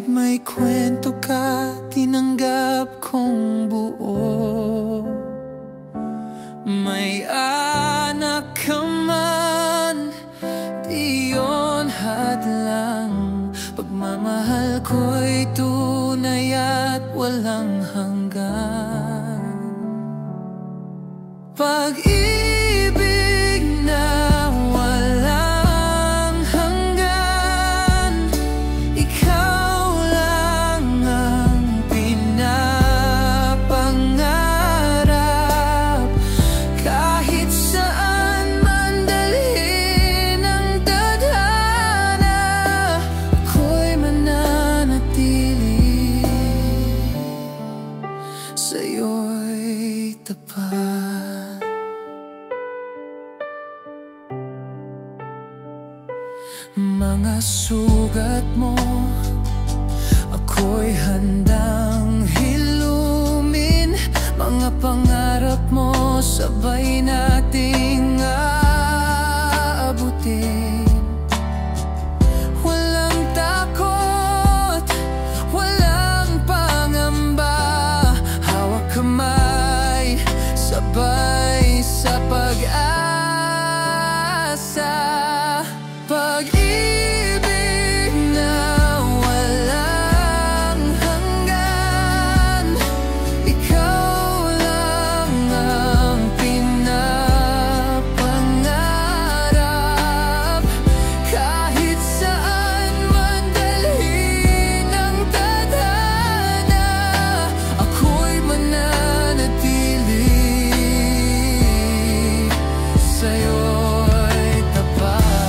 Kahit may kwento ka, tinanggap kong buo. May anak ka man, di yun hadlang. Pagmamahal ko'y tunay at walang hanggan. Pag-ibig na walang hanggan, ikaw lang ang pinapangarap. Kahit saan man dalhin ang tadhana, ako'y mananatili, sa'yo'y tapat. Mga sugat mo, ako'y handang hilumin. Mga pangarap mo, sabay nating aabutin. Walang takot, walang pangamba. Hawak kamay, sabay sa pag-asa. Pag-ibig na walang hanggan, ikaw lang ang pinapangarap. Kahit saan man dalhin ang tadhana, ako'y mananatili, sa'yo'y tapat.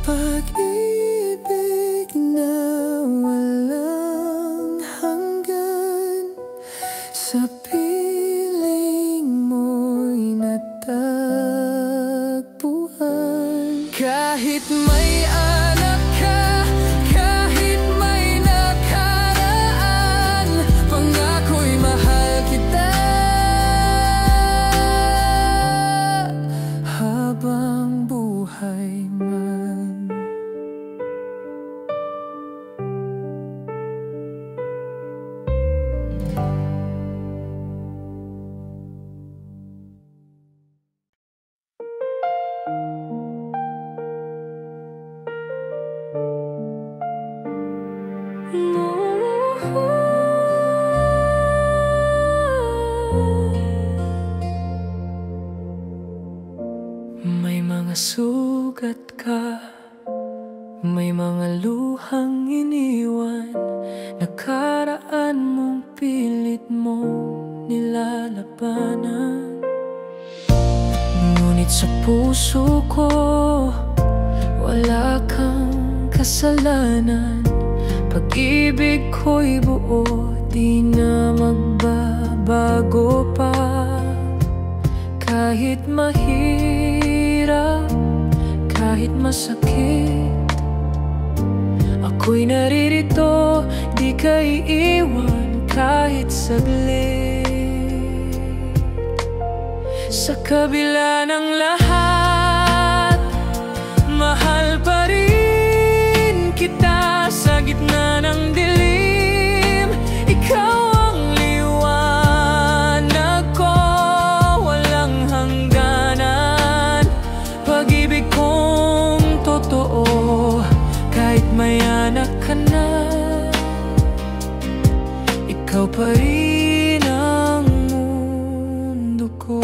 Pag-ibig na walang hanggan, sa piling mo'y natagpuan. Kahit may anak ka, kahit may nakaraan, pangako'y mahal kita habang buhay man. May mga sugat ka, may mga luhang iniwan, nakaraan mong pilit mong nilalabanan. Ngunit sa puso ko, wala kang kasalanan. Pag-ibig ko'y buo, di na magbabago pa. Kahit mahirap, kahit masakit, ako'y naririto, di ka iiwan kahit saglit. Sa kabila ng lahat, mahal pa rin kita. Sa gitna ng dilim, ikaw ang liwanag ko, walang hangganan. Pag-ibig kong totoo, kahit may anak ka na, ikaw pa rin ang mundo ko.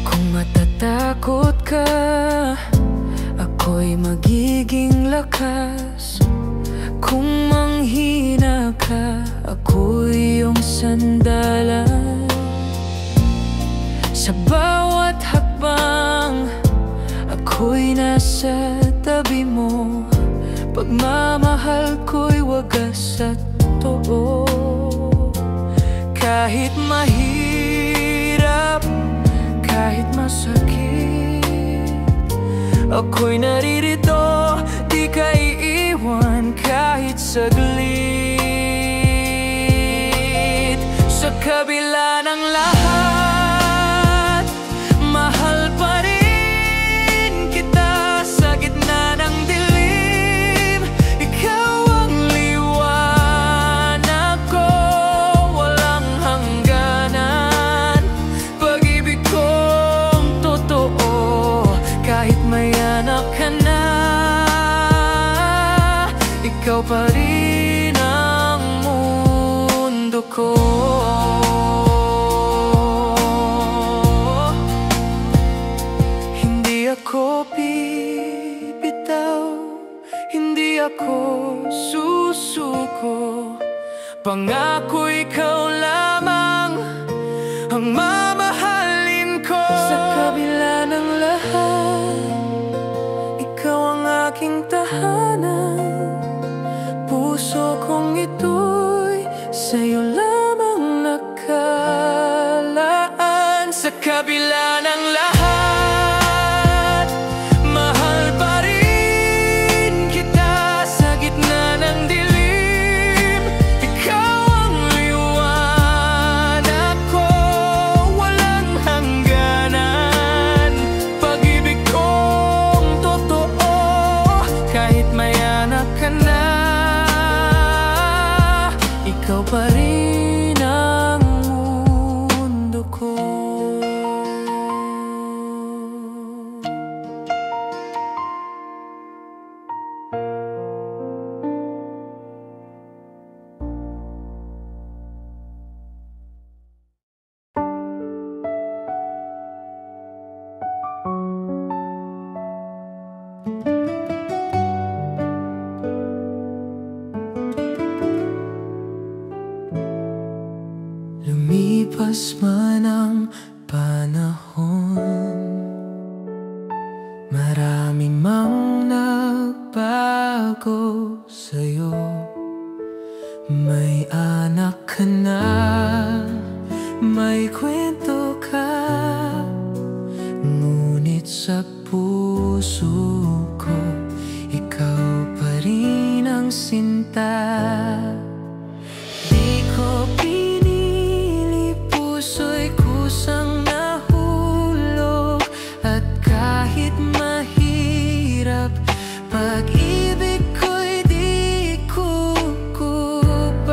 Kung matatakot ka, ako'y magiging lakas. Kung manghina ka, ako'y iyong sandalan. Sa bawat hakbang nasa tabi mo. Pagmamahal ko'y wagas at totoo. Kahit mahirap, kahit masakit, ako'y naririto, di ka iiwan kahit saglit. Sa kabila ng lahat, mahal pa rin kita. Sa gitna ng dilim, ikaw ang liwanag ko. Walang hangganan, pag-ibig kong totoo. Kahit may anak ka na, ikaw pa rin ang mundo ko. Hindi ako bibitaw, hindi ako susuko. Pangako ikaw lamang ang mamahalin ko. Sa kabila ng lahat, ikaw ang aking tahanan. Puso kong ito'y sa'yo lamang nakalaan. Sa kabila ng lahat, mahal pa rin kita. Sa gitna ng dilim, ikaw ang liwanag ko. Walang hangganan, pag-ibig kong totoo. Kahit may anak ka na, ikaw pa rin ang mundo ko. Lumipas man ang panahon, marami mang nagbago sa'yo. May anak ka na, may kwento ka, ngunit sa puso ko, ikaw pa rin ang sinta. Di ko pinili, puso'y kusang nahulog. At kahit mahirap, pag-ibig ko'y di kukuban.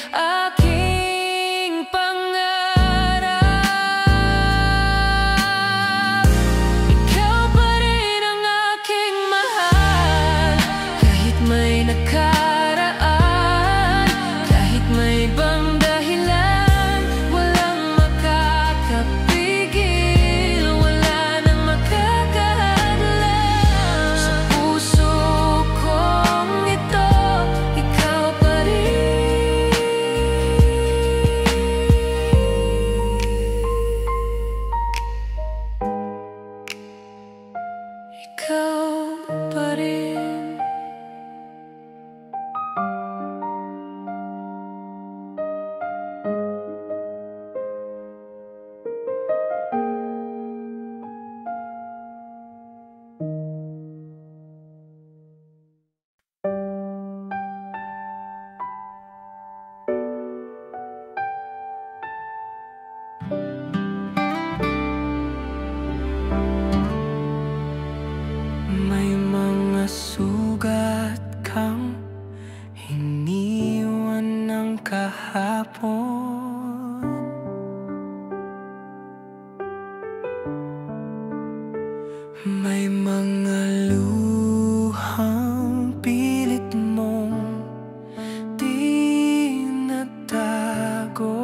aking pangarap. Ikaw pa rin ang aking mahal, kahit may nakaraan, kahit may ibang dahilan. Walang makakapigil, wala nang makakahadlang. Sa puso kong ito, ikaw pa rin. Ikaw pa rin. May mga sugat kang iniwan ng kahapon. May mga luhang pilit mong di natago.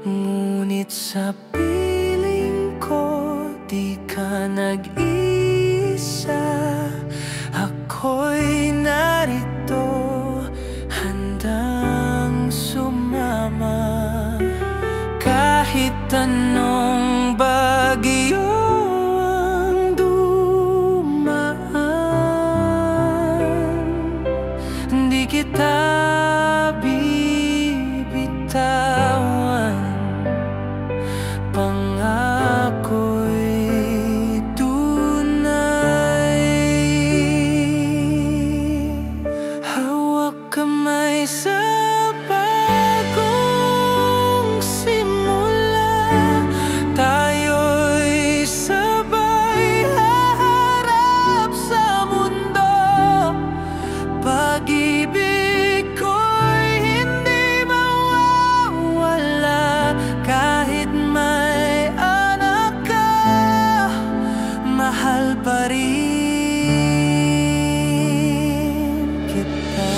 Ngunit sa piling ko, di ka nag-isa. Ako'y narito, handang sumama. Kahit anong bagyo ang dumaan, di kita bibitawan. Pangako'y tunay. Hawak kamay sa bagong simula. Tayo'y sabay haharap sa mundo. Pag-ibig ko'y hindi mawawala. Kahit may anak ka, mahal pa rin kita.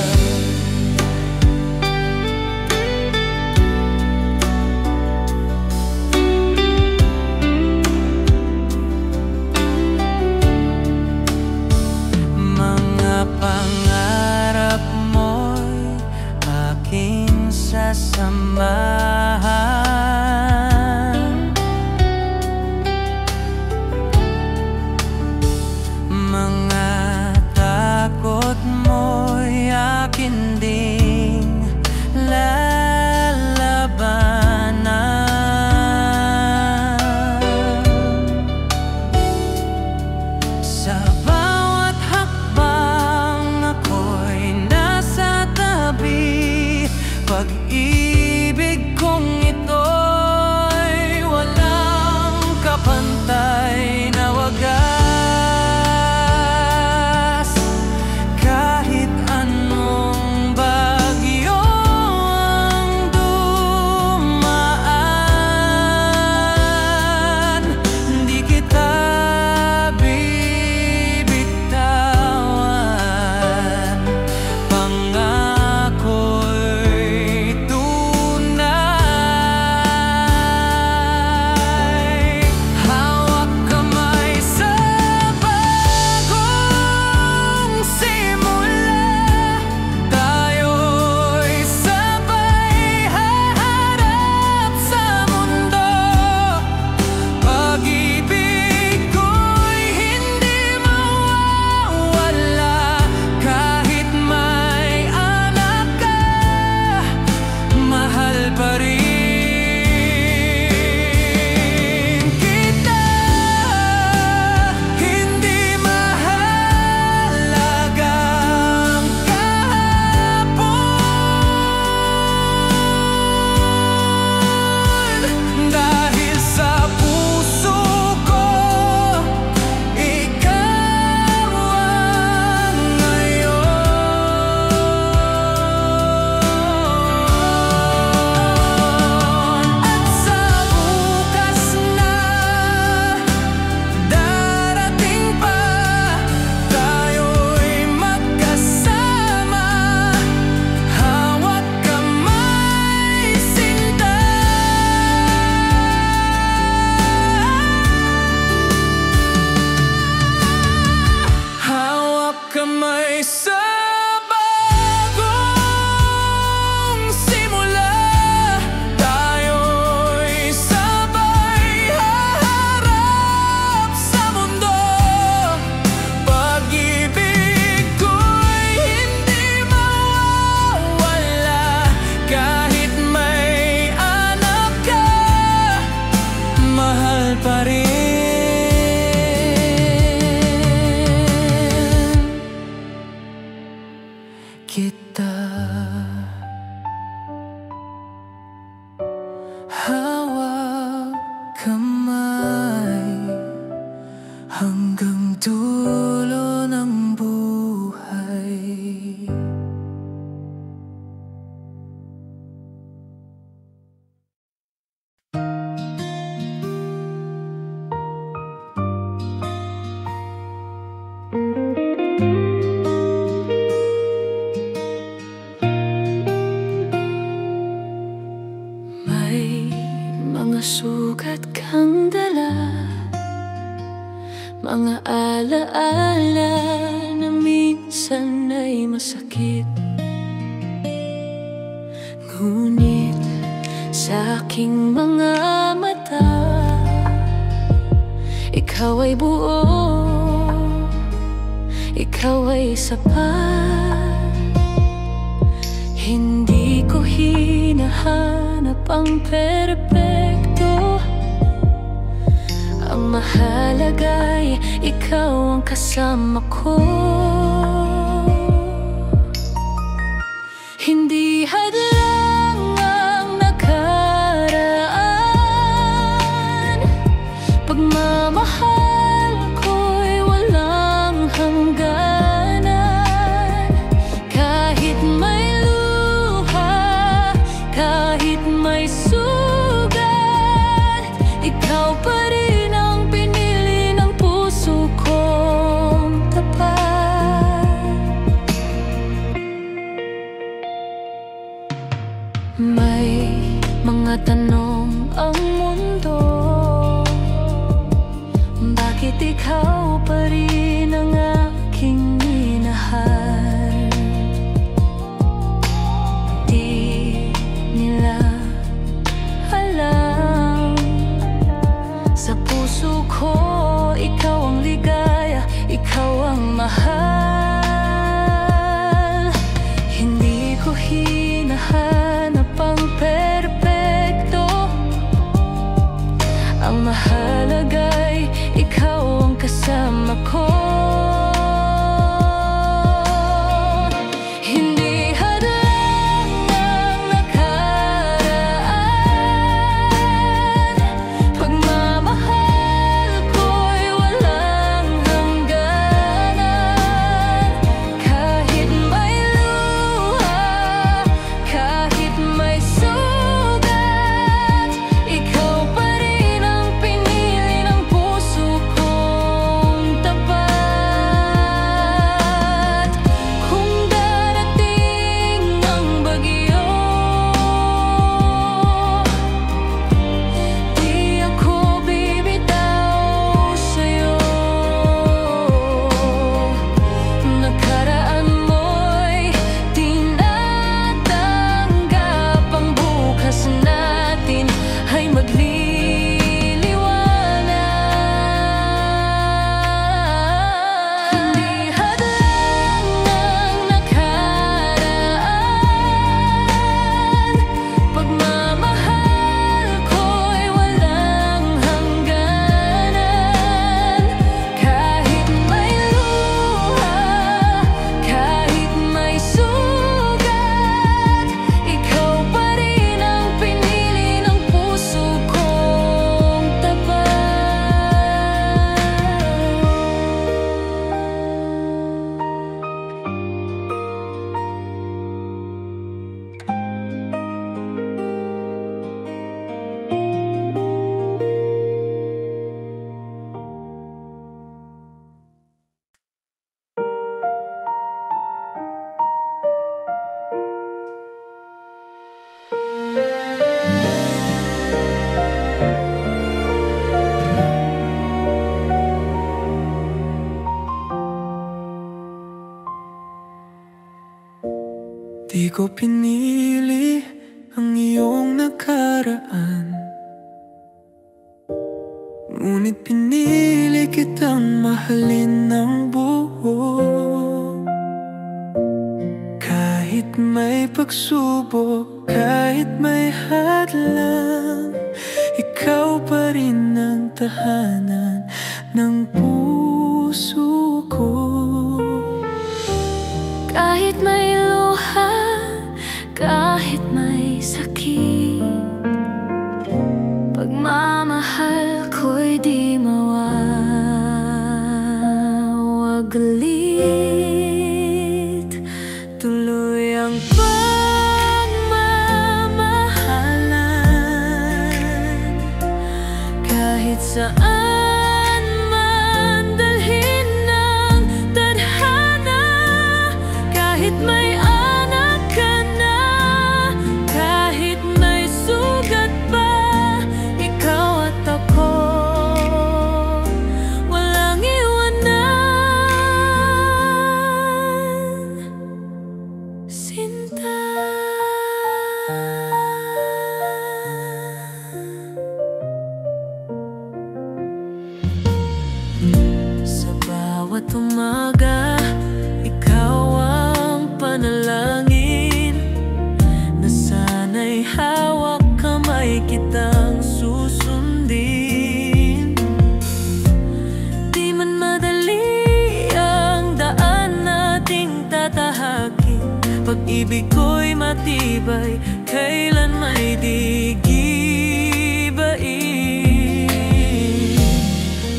Mga pangarap mo'y aking sasamahan. Mga takot mo'y akin ding lalabanan. Sa bawat hakbang ako'y nasa tabi. Pag-ibig kong Sa bagong simula, tayo'y sabay haharap sa mundo. Pag-ibig ko'y hindi mawawala. Kahit may anak ka, mahal pa rin kita. Hawak kamay hanggang dulo ng buhay. May mga sugat kang dala, mga alaala na minsan ay masakit. Ngunit sa aking mga mata, ikaw ay buo, ikaw ay sapat. Hindi ko hinahanap ang perpekto. Ang mahalaga'y ikaw ang kasama ko. Hindi hadlang ang nakaraan, pagmamahal ko'y walang hangganan. Kahit may luha, kahit may sugat, ikaw pa rin ang pinili ng puso kong tapat. May mga tanong ang mundo, bakit ikaw pa rin ang aking minahal? Di nila alam, sa puso ko ikaw ang ligaya, ikaw ang mahal. Hindi ko hinahanap ang perpekto. Di ko pinili ang iyong nakaraan, ngunit pinili kitang mahalin ng buo. Kahit may pagsubok, kahit may hadlang, ikaw pa rin ang tahanan ng puso ko. Kahit may luha, kahit may sakit, pagmamahal ko'y di mawawaglit. Tuloy ang pagmamahalan, kahit saan may anak ka na, kahit may sugat pa, ikaw at ako walang iwanan. Sinta, sa bawat umaga, ikaw panalangin na sana'y hawak kamay kitang susundin. Di man madali ang daan nating tatahakin, pag-ibig ko'y matibay, kailan may di gibain.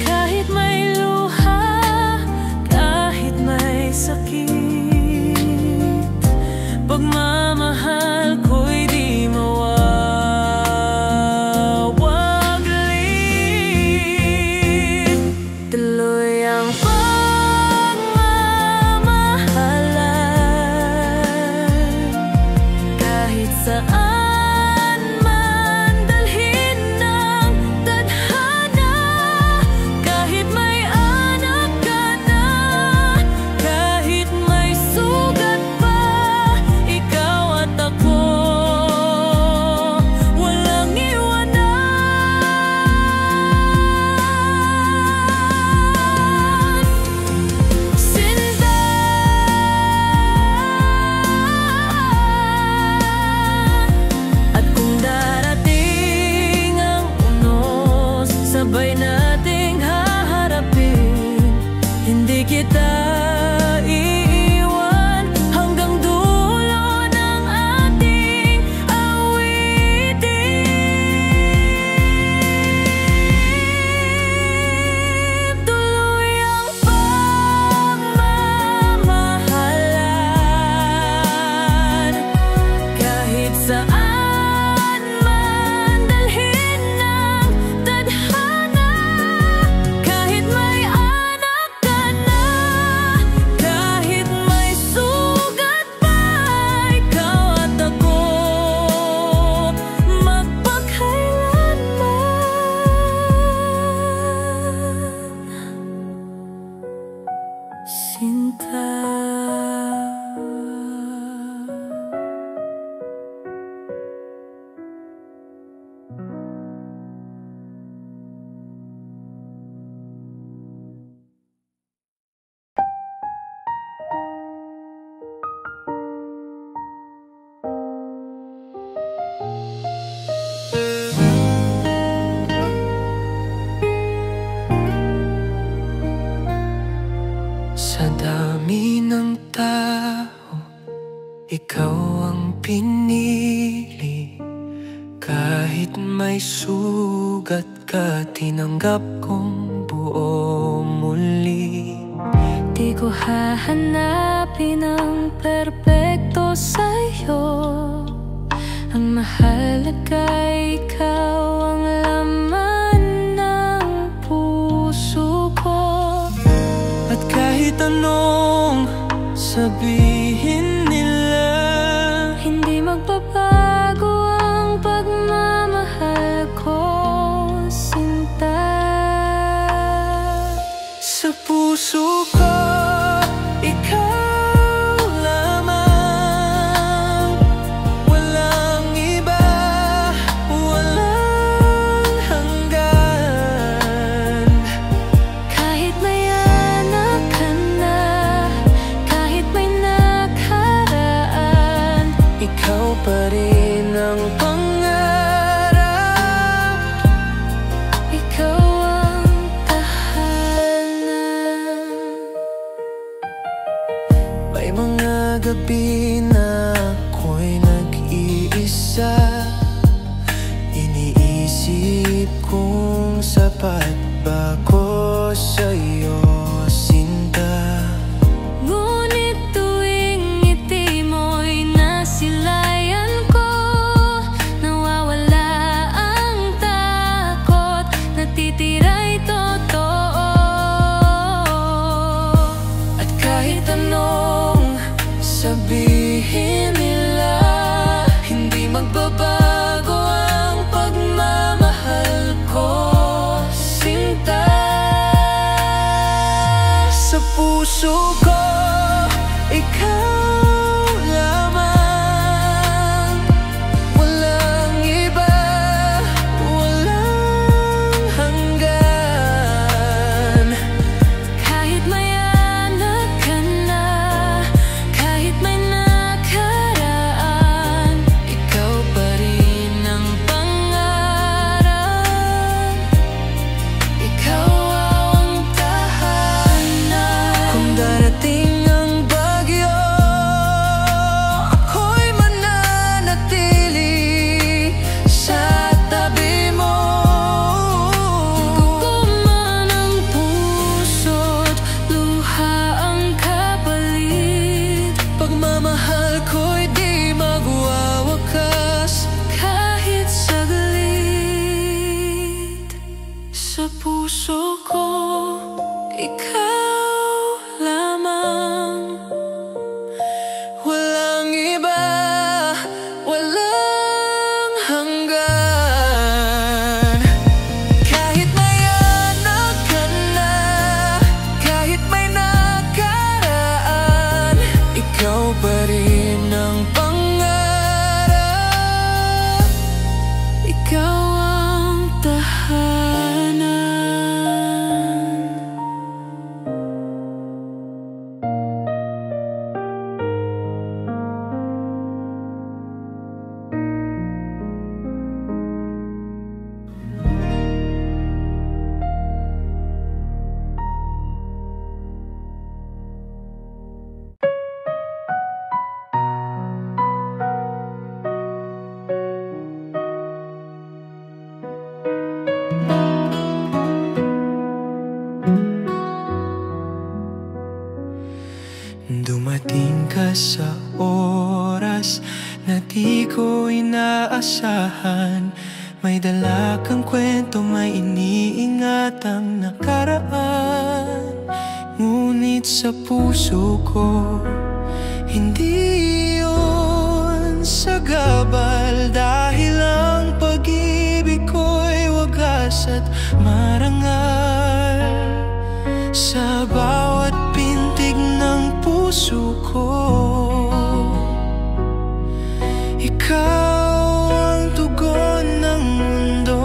Kahit may luha, kahit may sakit, pagmamahal ko'y di mawawaglit. Tuloy ang pagmamahalan, kahit saan man dalhin ng tadhana. Kahit may anak ka na, kahit may sugat pa, walang iwanan. Sinta, at kung darating ang unos, sabay nating haharapin. Hindi kita iiwan hanggang dulo ng ating awitin. Tuloy ang pagmamahalan, kahit saan man dalhin ng tadhana. Kahit may anak ka na, kahit may sugat pa, ikaw at ako magpakailanman. Sinta. Sa dami ng tao, ikaw ang pinili. Kahit may sugat ka, tinanggap kong buo muli. Di ko hahanapin ang perpekto sa'yo, ang mahalaga ikaw ang laman ng puso ko. At kahit anong sabihin nila, hindi magbabago ang pagmamahal ko, Sinta. sa puso ko, ikaw lamang. na ako'y nag-iisa, iniisip kung sapat ba ko sa'yo, sinta. Ngunit tuwing ngiti mo'y nasilayan ko, nawawala ang takot, natitira'y totoo. At kahit anong sabihin nila, hindi magbabago ang pagmamahal ko, sinta. Sa puso ko, ikaw lamang, walang iba, walang hanggan. Kahit may anak ka na, kahit may nakaraan, Ikaw pa rin ang pangarap, ikaw ang tahanan. Kung darating ang bagyo, ako'y mananatili sa tabi mo. guguman ang puso't luha ang kapalit. Pagmamahal ko'y di magwawakas Kahit saglit, sa puso ko, ikaw lamang. walang iba, walang hanggan. Kahit may anak ka na, kahit may nakaraan, ikaw pa rin ang pangarap, ikaw ang tahanan. Dumating ka sa oras na di ko inaasahan. May dala kang kwento, may iniingatang nakaraan. Ngunit sa puso ko, hindi yun sagabal. Dahil ang pag-ibig ko'y wagas at marangal. Sa bawat pintig ng puso ko, ikaw ang tugon ng mundo.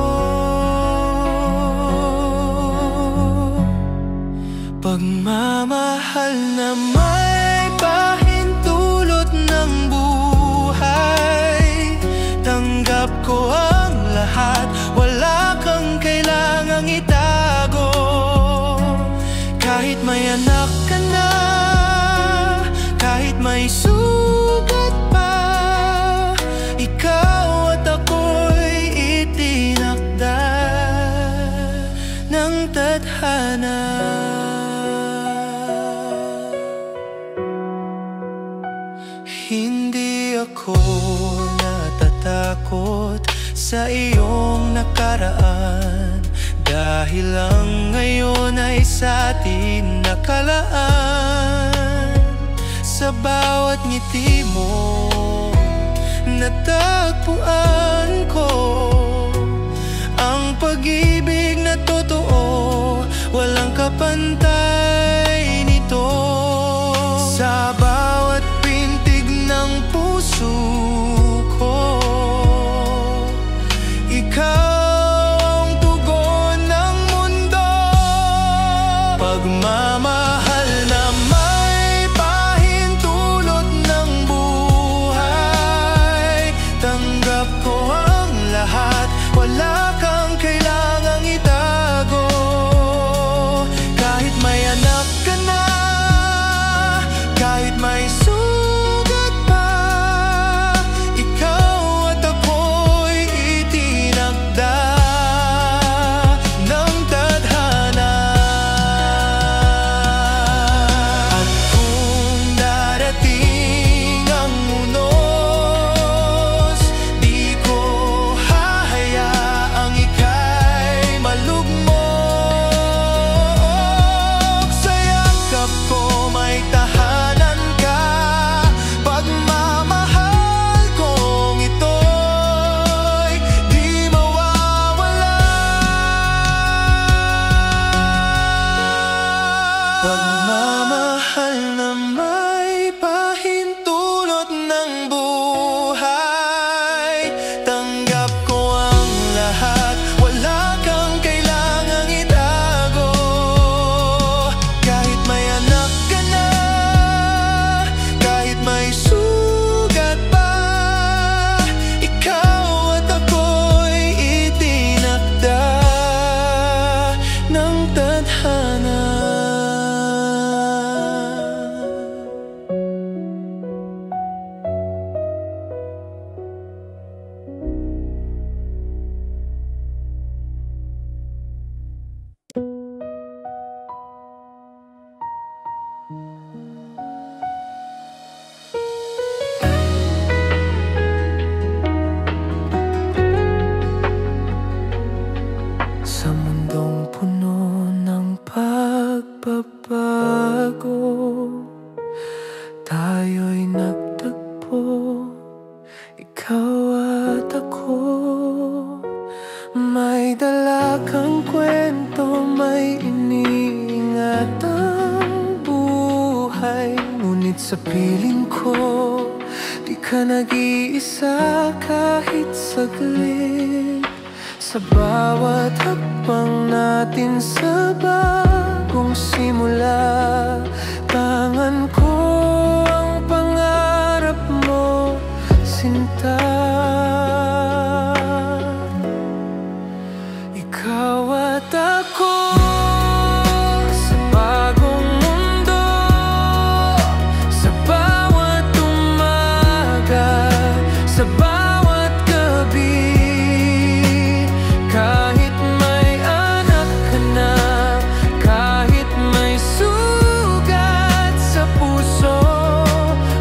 Pagmamahal na may pahintulot ng buhay, tanggap ko ang lahat, wala kang kailangang itago. Kahit may anak ka na, kahit may sugat pa, ikaw at ako'y itinakda ng tadhana. Hindi ako natatakot sa iyong nakaraan, dahil ang ngayon ay sa atin nakalaan. Sa bawat ngiti mo, natagpuan ko ang pag-ibig na totoo, walang kapantay nito. Sa bawat pintig ng puso ko, ikaw ang tugon ng mundo. Pagmamahal na may pahintulot ng buhay, tanggap ko Sa piling ko, di ka nag-iisa kahit saglit. Sa bawat hakbang natin sa bagong simula, tangan ko ang pangarap mo, sinta. Ikaw at ako sa bagong mundo, sa bawat umaga, sa bawat gabi. Kahit may anak ka na, kahit may sugat sa puso,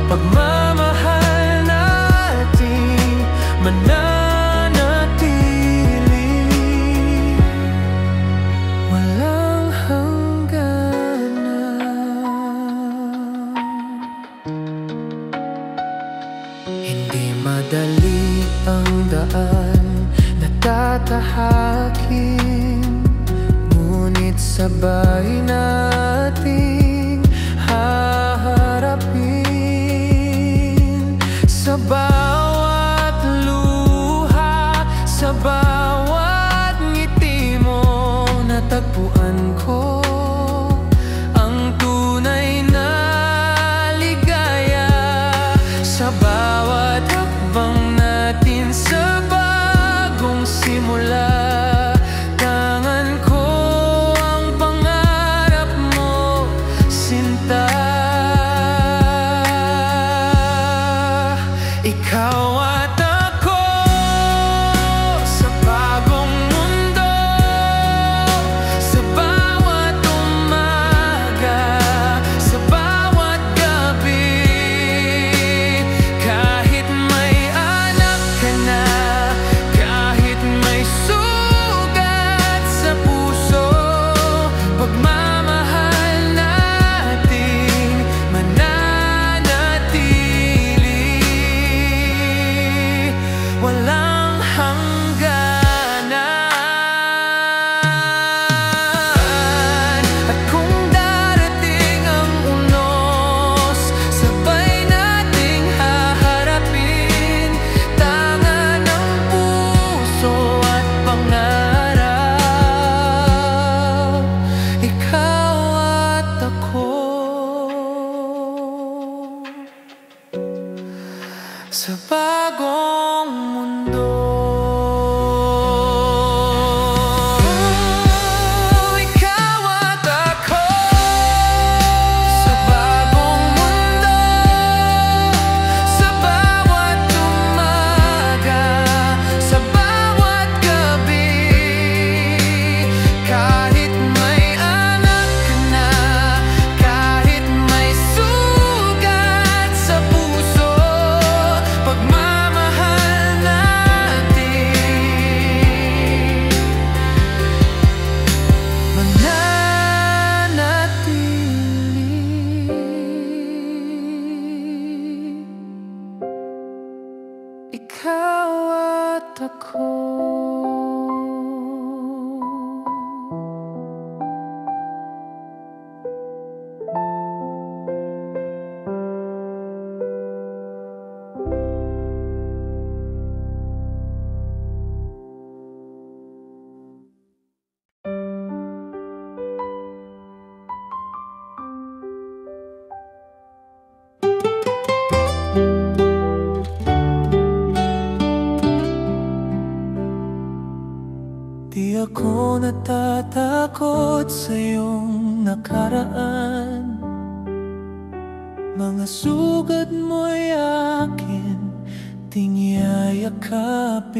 pagmamahal natin mananatili. Walang hangganan. Hindi madali ang daan na tatahakin, ngunit sabay nating haharapin. Sa bawat luha, sa bawat ngiti mo, natagpuan ko ang tunay na ligaya. Sa bawat hakbang natin sa bagong simula, tangan ko ang pangarap mo, sinta. Ikaw at ako sa bagong mundo, sa bawat umaga, sa bawat gabi. Kahit may anak ka na, kahit may sugat sa puso, pagmamahal natin mananatili. Walang hangganan. At kung darating ang unos, sabay nating haharapin. Tangan ng puso at pangarap, ikaw at ako sa bagong mundo. Ikaw at ako sa bagong mundo, sa bawat umaga, sa bawat gabi. Kahit may anak ka na, kahit may sugat sa puso, pagmamahal natin mananatili. Ikaw at ako. Di ako natatakot sa iyong nakaraan. Mga sugat mo'y akin ting yayakapin.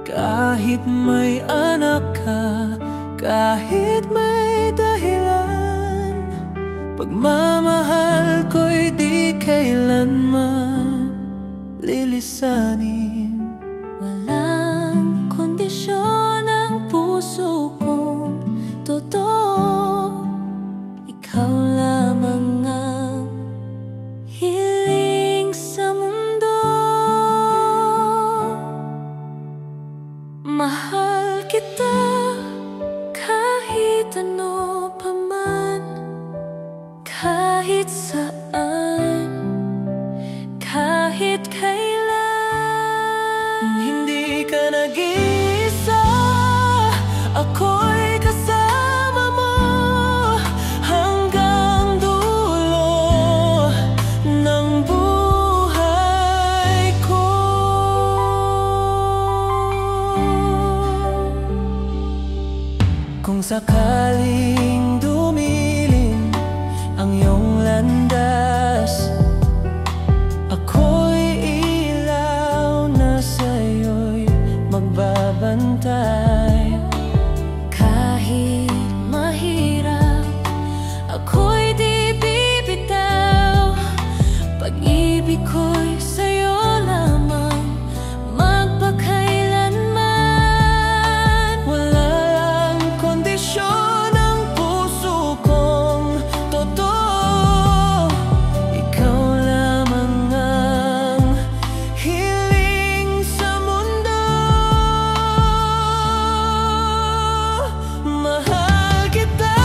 Kahit may anak ka, kahit may dahilan, pagmamahal ko'y di kailanman lilisanin. Walang kondisyon ang puso kong totoo. Ikaw lamang ang hiling sa mundo. Mahal kita kahit ano pa man, kahit sa sakaling dumilim ang iyong landas, ako'y ilaw na sa'yo'y magbabantay. Kahit mahirap, ako'y di bibitaw. Pag-ibig ko'y sa'yo lamang magpakailanman. Walang kondisyon ang puso kong totoo. Ikaw lamang ang hiling sa mundo. Mahal kita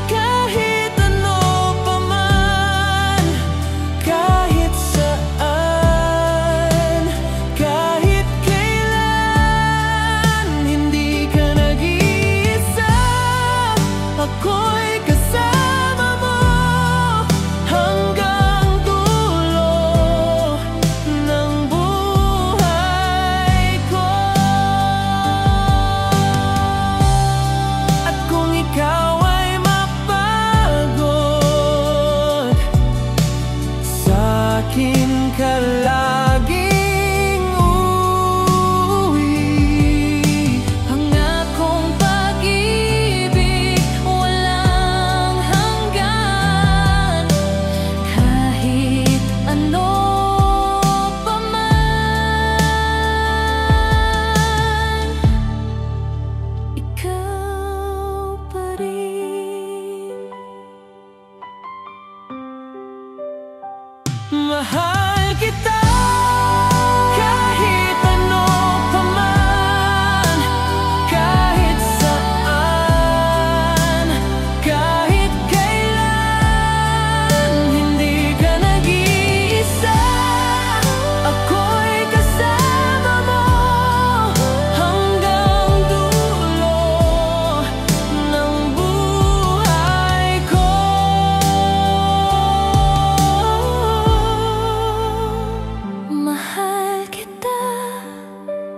kahit ano pa man, kahit saan, kahit kailan. Hindi ka nag-iisa, ako'y kasama mo hanggang dulo ng buhay ko. At kung ikaw ay mapagod, sa'kin ka laging uuwi. Pangakong pag-ibig walang hanggan. Kahit ano pa man, ikaw pa rin. Mahal kita kahit ano pa man, kahit saan, kahit kailan. Hindi ka nag-iisa, ako'y kasama mo hanggang dulo ng buhay ko. Mahal kita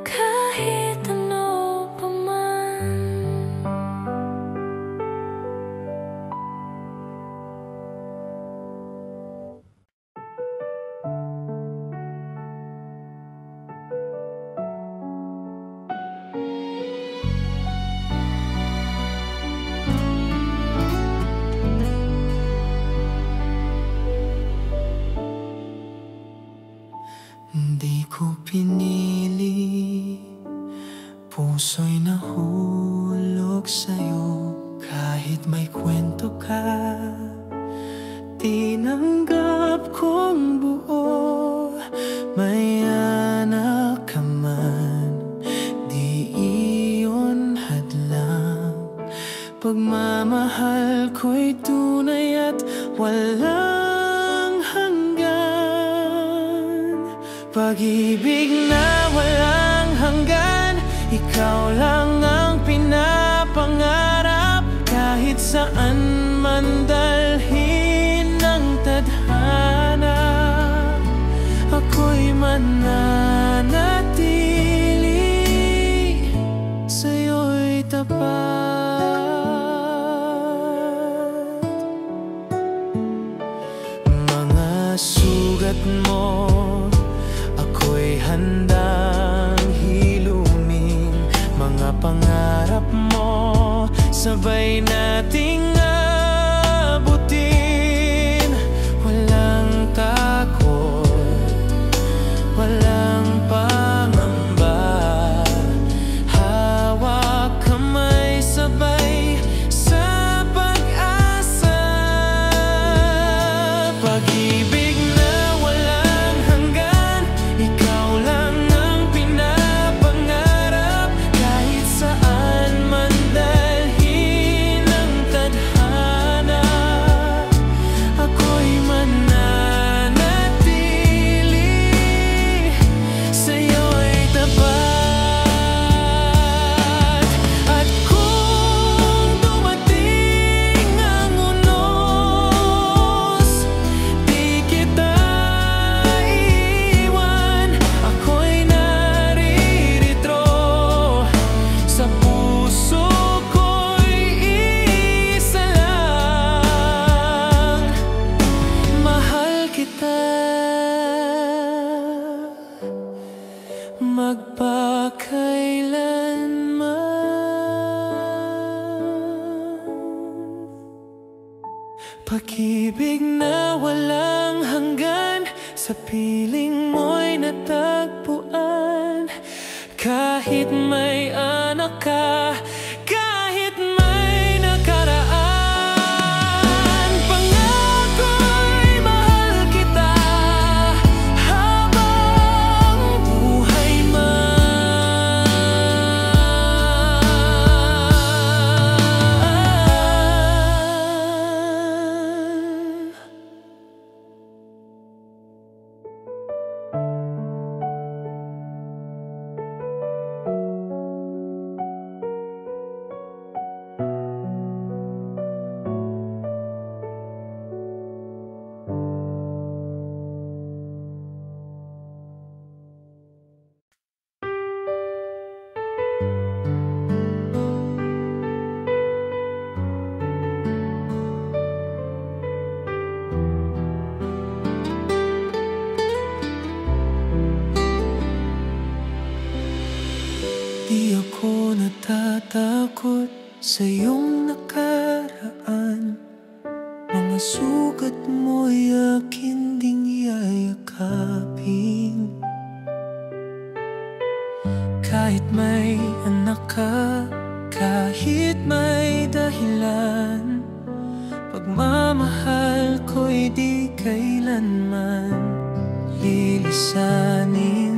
kahit ano pa man. Hindi ko pinili, puso'y nahulog sa'yo. Kahit may kwento ka, tinanggap kong buo. May anak ka man, di iyon hadlang. Pagmamahal ko'y tunay at walang hanggan. Pag-ibig na walang hanggan, ikaw lang ang pinapangarap. Kahit saan man dalhin ng tadhana, ako'y mananatili, sa'yo'y tapat. Mga sugat mo ako'y handang hilumin. Mga pangarap mo sabay nating abutin. Walang takot, walang pangamba. Hawak kamay sabay sa pag-asa. Pag-ibig na walang hanggan, ikaw lang ang pinapangarap. Kahit saan man dalhin ang tadhana, kita magpakailanman. Pag-ibig na walang hanggan, sa piling mo'y natagpuan. Kahit may anak ka, kahit may nakaraan, pangako'y mahal kita habang buhay man. Di ako natatakot sa iyong nakaraan. Mga sugat mo'y akin ding yayakapin. Kahit may anak ka, kahit may dahilan, pagmamahal ko'y di kailanman lilisanin.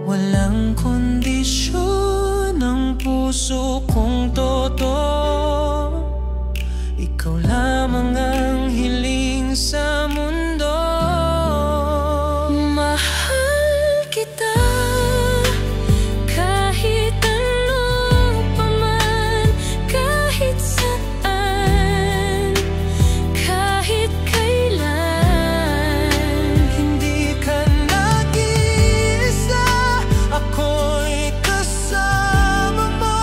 Walang kondisyon ang puso kong totoo. Ikaw lamang ang hiling sa mundo. Mahal kita kahit ano pa man, kahit saan, kahit kailan. Hindi ka nag-iisa, ako'y kasama mo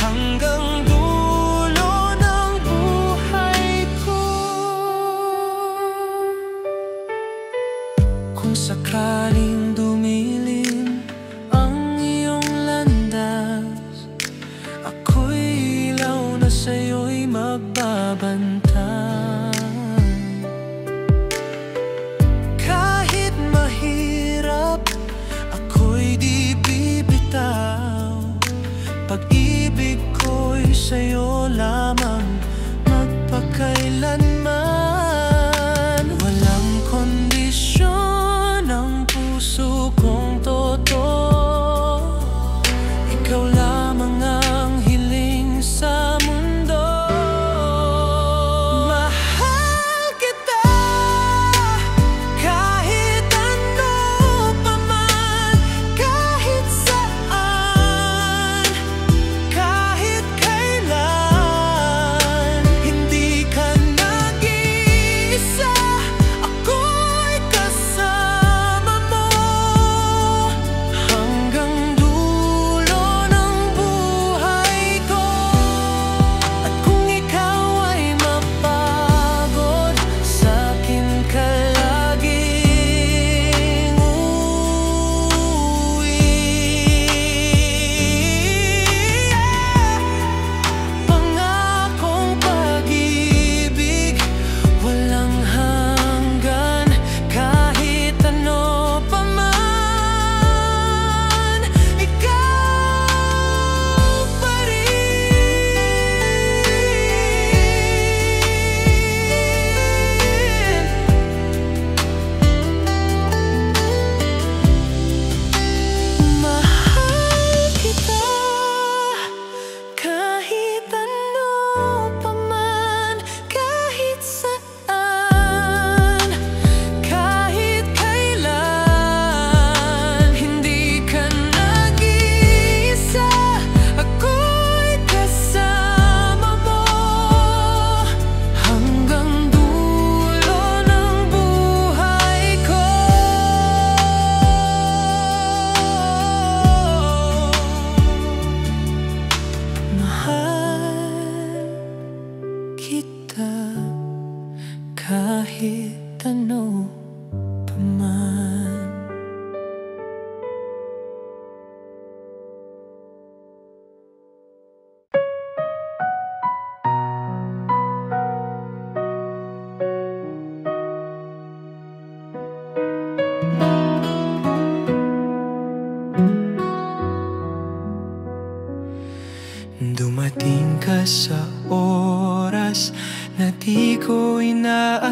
hanggang dulo ng buhay ko. Kung sakaling dumilim ang iyong landas, ako'y ilaw na sa'yo'y magbabantay. Kahit mahirap, ako'y di bibitaw. Pag-ibig ko'y sa'yo lamang magpakailanman. Walang kondisyon ang puso kong totoo. Ikaw lamang ang hiling sa mundo. Mahal kita kahit ano pa man, kahit saan, kahit kailan.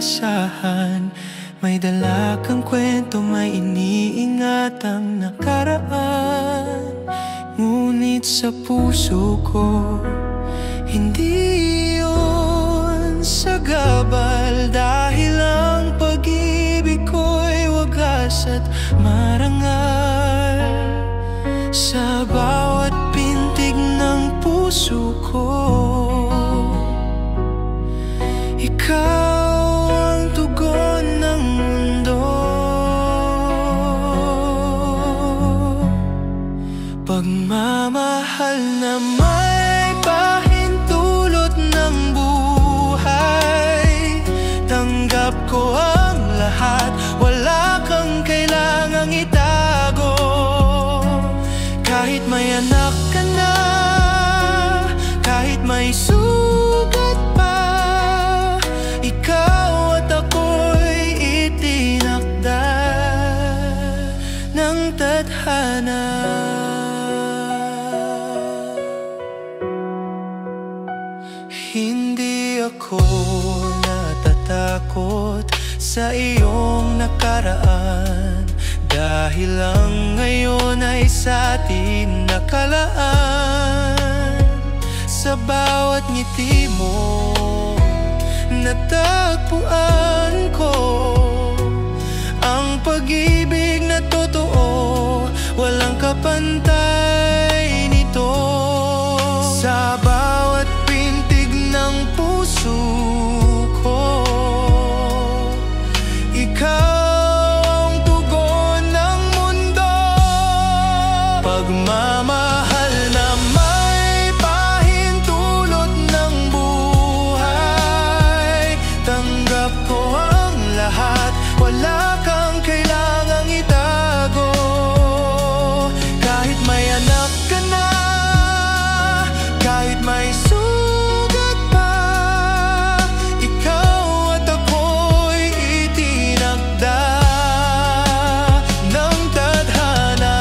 inaasahan. May dala kang kwento, may iniingatang nakaraan. Ngunit sa puso ko, hindi yun sagabal. Dahil ang pag-ibig ko'y wagas at marangal. Sa bawat pintig ng puso ko, ikaw ang tugon ng mundo. Pagmamahal na may pahintulot ng buhay. Tanggap ko ang lahat, wala kang kailangang itago. Kahit may anak ka na, kahit may sugat pa, ikaw at ako'y itinakda ng tadhana. Hindi ako natatakot sa iyong nakaraan, dahil ang ngayon ay sa atin nakalaan. Sa bawat ngiti mo, natagpuan ko ang pag-ibig na totoo, walang kapantay nito. Sa bawat pintig ng puso ko, ikaw ang tugon ng mundo. Pagmamahal na may pahintulot ng buhay. Tanggap ko ang lahat, wala kang kailangang itago. Kahit may anak ka na, kahit may sugat pa, ikaw at ako'y itinakda ng tadhana.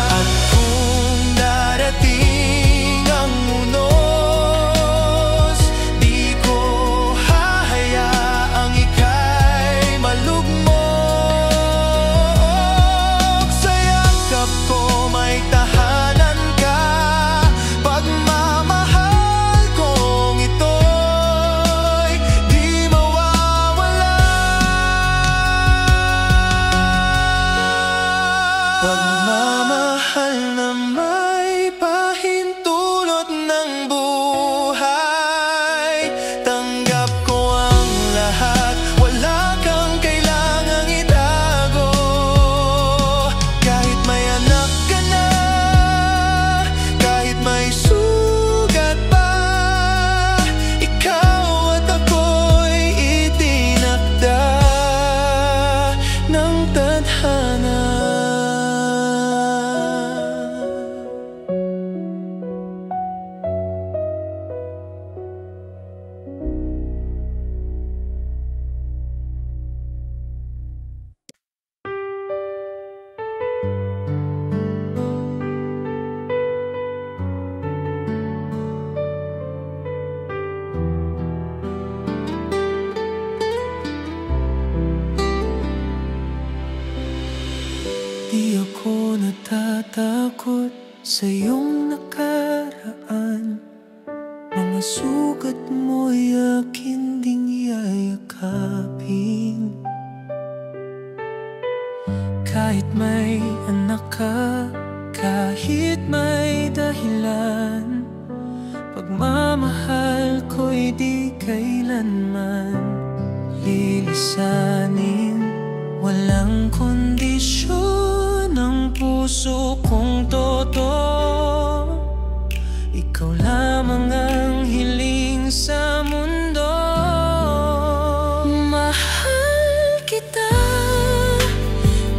At kung darating ang unos, di ko hahayaang ika'y malugmok. Sa yakap ko may tahanan ka, pagmamahal kong ito'y di mawawala. Pagmamahal na may pahintulot ng buhay. Tanggap ko ang lahat, wala kang kailangang itago. Kahit may anak ka na, kahit may sugat pa, ikaw at ako'y itinakda ng tadhana. Di ako natatakot sa iyong nakaraan. Mga sugat mo'y akin ding yayakapin. Kahit may anak ka, kahit may dahilan, pagmamahal ko'y di kailanman lilisanin. Walang kondisyon ang puso kong totoo. Ikaw lamang ang hiling sa mundo. Mahal kita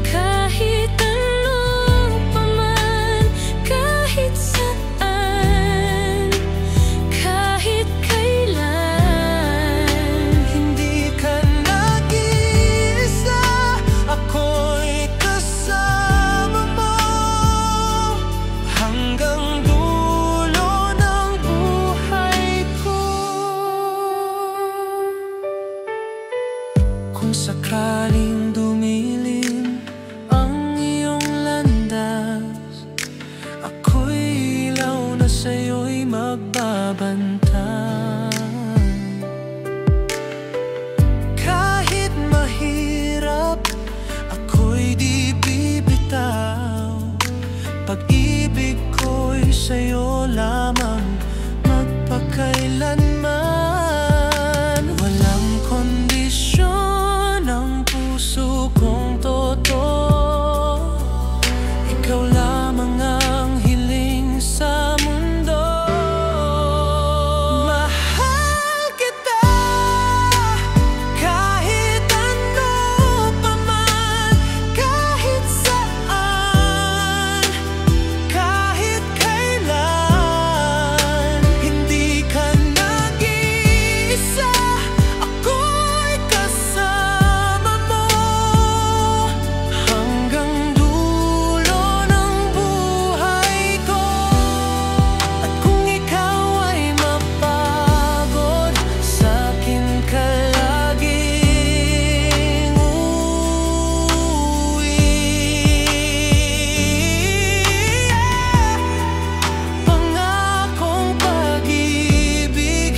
kahit ano pa man, kahit saan, kahit kailan. Hindi ka nag-iisa, ako'y kasama mo hanggang dulo ng buhay ko. Kung sakaling dumilim ang iyong landas, ako'y ilaw na sa'yo'y magbabantay. Kahit mahirap, ako'y di bibitaw. Pag-ibig ko'y sa'yo lamang magpakailanman. Walang kondisyon ang puso kong totoo. Ikaw lamang ang hiling sa mundo. Mahal kita kahit ano pa man, kahit saan, kahit kailan. Hindi ka nag-iisa, ako'y kasama mo hanggang dulo ng buhay ko. At kung ikaw ay mapagod, sa'kin ka laging uuwi. Pangakong pag-ibig,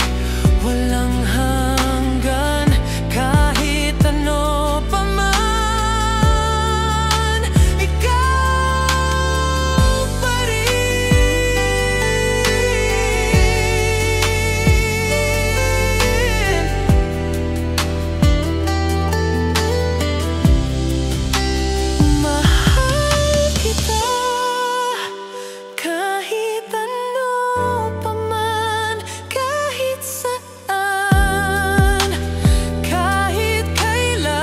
walang hanggan, kahit ano pa man. Ikaw pa rin. Mahal kita kahit ano pa man, kahit saan, kahit kailan.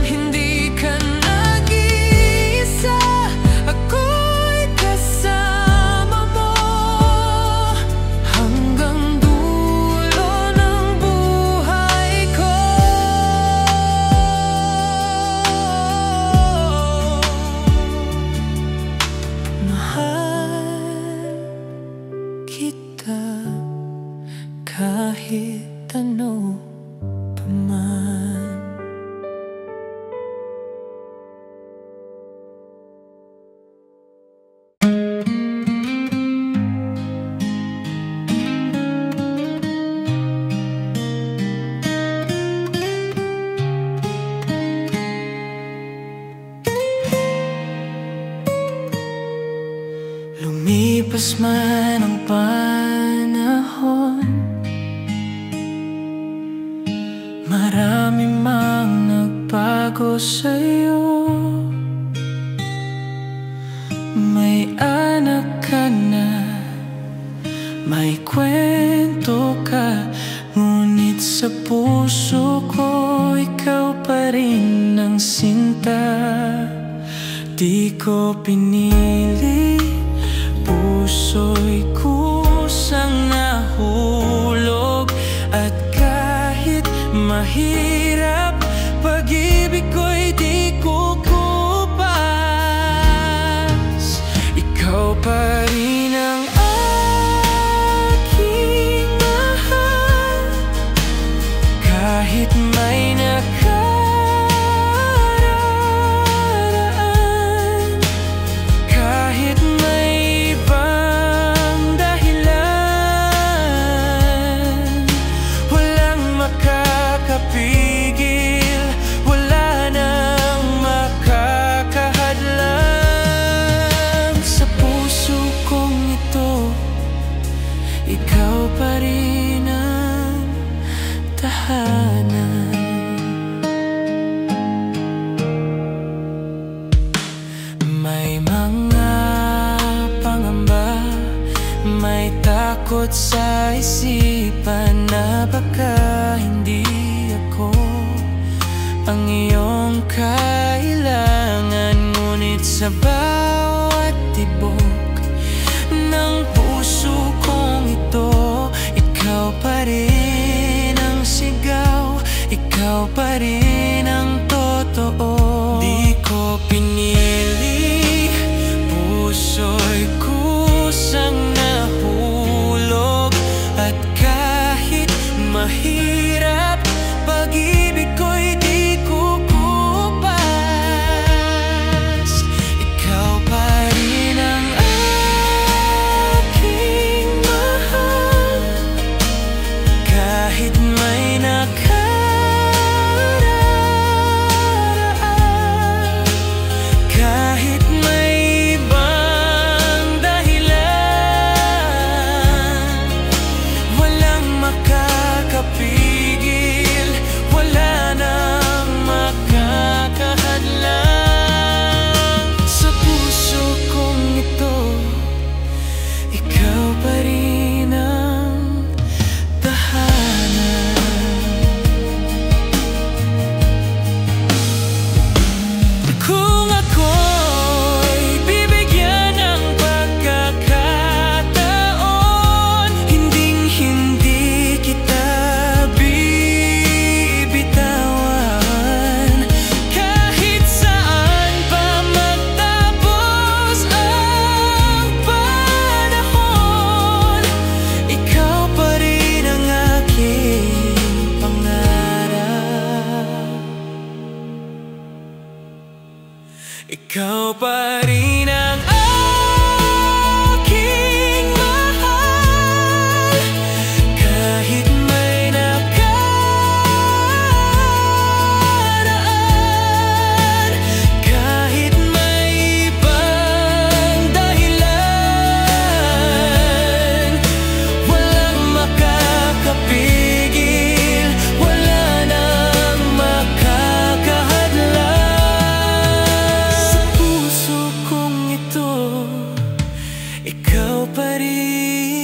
Hindi ka nag-iisa, ako'y kasama mo hanggang dulo ng buhay ko. Mahal kita kahit ano pa man. Lumipas man ang panahon, marami mang nagbago sa'yo. May anak ka na, may kwento ka, ngunit sa puso ko ikaw pa rin ang sinta. Di ko pinili, puso'y kusang nahulog. At kahit mahirap, pag-ibig ko'y di kukupas. Ikaw pa rin ang aking mahal, kahit may nakaraan, kahit may ibang dahilan. Walang makakapigil, wala nang makakahadlang. Sa puso kong ito, ikaw pa rin ang tahanan. May mga pangamba, may takot sa isipan na baka hindi ako ang iyong kailangan. Ngunit sa bawat tibok ng puso kong ito, ikaw pa rin ang sigaw, ikaw pa rin ang totoo. Di ko pinili, puso'y kusang nahulog. At kahit mahirap, pag-ibig Ikaw pa rin ang aking mahal. Kahit may nakaraan, kahit may ibang dahilan, walang makakapigil, wala nang makakahadlang. Sa puso kong ito, ikaw pa rin.